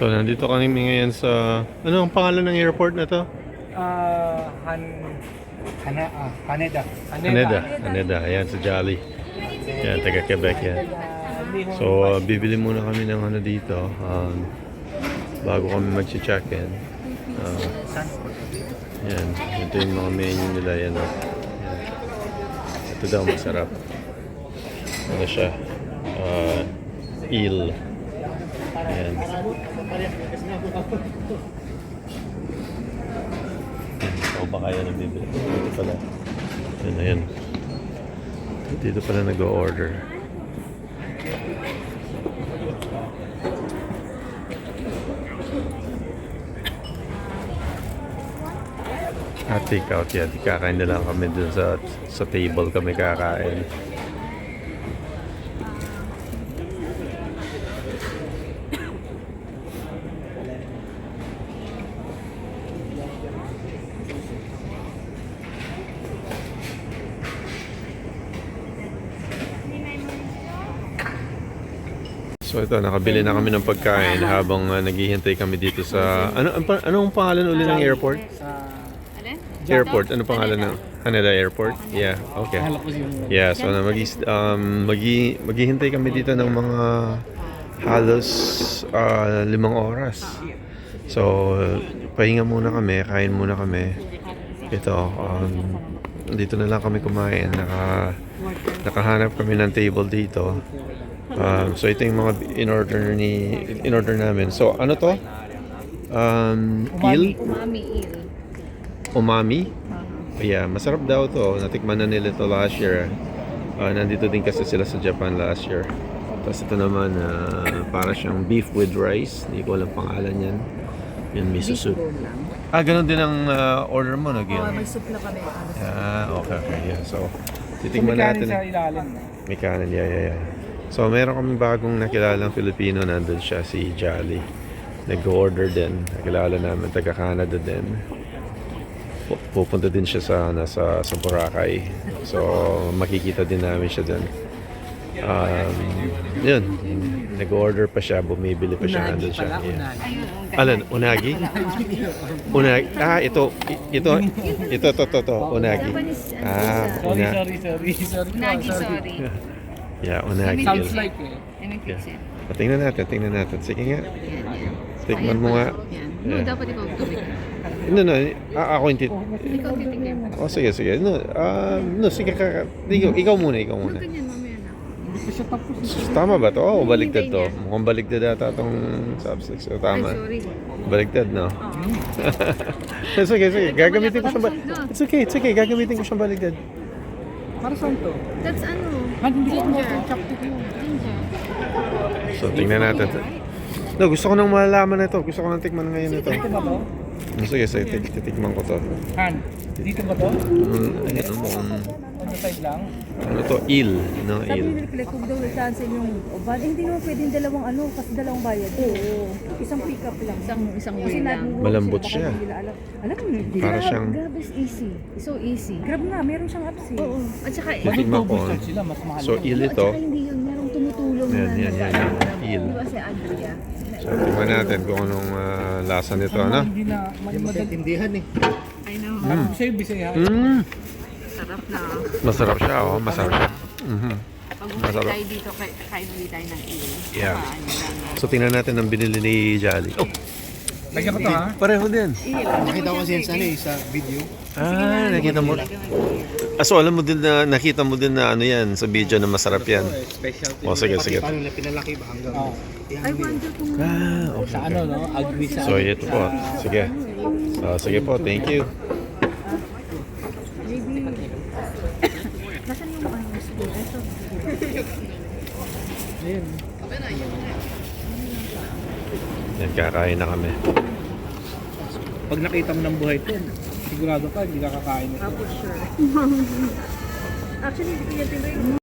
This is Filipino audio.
So, nandito kami ngayon sa... Ano ang pangalan ng airport na to? Haneda. Haneda. Ayan, sa Jolly. Yan, taga Quebec yan. So, bibili muna kami ng ano dito. Bago kami mag-check-in. Yan. Ito yung mga menu nila. Yan, oh. Yan. Ito daw masarap. Ano siya? Eel. Ayan. O baka yan ang bibili. Dito pala. Ayan, ayan. Dito pala nag-o-order. Take out yan. Kakain na lang kami dun sa table kami kakain. So ito, nakabili na kami ng pagkain habang naghihintay kami dito sa... Anong pangalan uli ng airport? Airport, ano pangalan ng Haneda Airport? Yeah, okay. Yeah, so maghihintay kami dito ng mga halos 5 oras. So, pahinga muna kami, kain muna kami. Ito, dito na lang kami kumain. Nakahanap kami ng table dito. So ito yung mga in-order namin. So ano to? Eel? Umami eel. Umami? Yeah, masarap daw to. Natikman na nila to last year. Nandito din kasi sila sa Japan last year. Tapos ito naman, para siyang beef with rice. Hindi ko alam pangalan yan. Yung miso soup. Ganun din ang order mo, no? May soup na kami. Okay. Yeah. So, titingnan natin. May kanin, yeah. So, meron kaming bagong nakilalang Filipino. Nandun siya, si Jolly. Nag-order din. Nakilala namin, taga-Canada din. Pupunta din siya sa Boracay. So, makikita din namin siya dun. Yun. Nag-order pa siya, bumibili pa siya. Nandun siya. Yeah. Alan, unagi? Unagi. Ito. Unagi. Unagi, sorry. Yeah, unagi. Sounds like it. Tingnan natin. Sige nga. Tikman mo nga. No, dapat ikaw tubig. No, ako hindi. Ikaw titignan mo. Sige. Sige ikaw muna. Ganyan, mamaya na. Tama ba to? O baligtad to? Mukhang baligtad ata itong substance. Tama. Ay, sorry. Baligtad, no? Sige. Gagamitin ko siyang baligtad. It's okay. Gagamitin ko siyang baligtad. Para saan to? That's Ginger. Ginger. So, tingnan natin. No, gusto ko nang malalaman na ito. Gusto ko nang tikman ngayon ito. Dito ba to? Sige, titikman ko to. Dito ba to? Ano type lang? Ano to? Eel. No, Sabi eel. nila, kung daw nag-cancel yung uban, hindi naman pwedeng dalawang kasi dalawang bayad. Oo. Isang pick up lang. Isang Kasi way lang. nag-work Malambot sila, siya. baka hindi nila alam mo, hindi. Para siyang... Grab is easy. So easy. Grab nga, meron siyang apps eh. Oo. At saka, Titikman ko. Sila, mas mahal. So, eel ito. at saka hindi yun. Merong tumutulong Yan. Eel. Di ba si Andrea? So, tingnan natin kung anong lasa nito, ano? Hindi na Tindihan eh. I know. Bisaya. Sarap na. Masarap siya, oh. Masarap siya. Pag bumalik tayo dito, kain ulit tayo ng eel. Yeah. Ano lang. So, tingnan natin ang binili ni Jolly. Oh, Lagyan ko to ha? pareho din. Nakita ko kasi yan sa video. Nakita mo. So, alam mo din na, nakita mo din na ano yan, sa video na masarap yan. Specialty. O, sige. Paano nila pinalaki ba hanggang... I wonder kung... Okay. Sa ano, no? Agree sa... So, ito po. Sige. Sige po, thank you. Nasaan yung school? Ito. Ayun. Yan, kakain na kami. Pag nakita mo ng buhay ito, sigurado ka, hindi ka kakain ito. For sure. Actually, hindi ko yan tinry.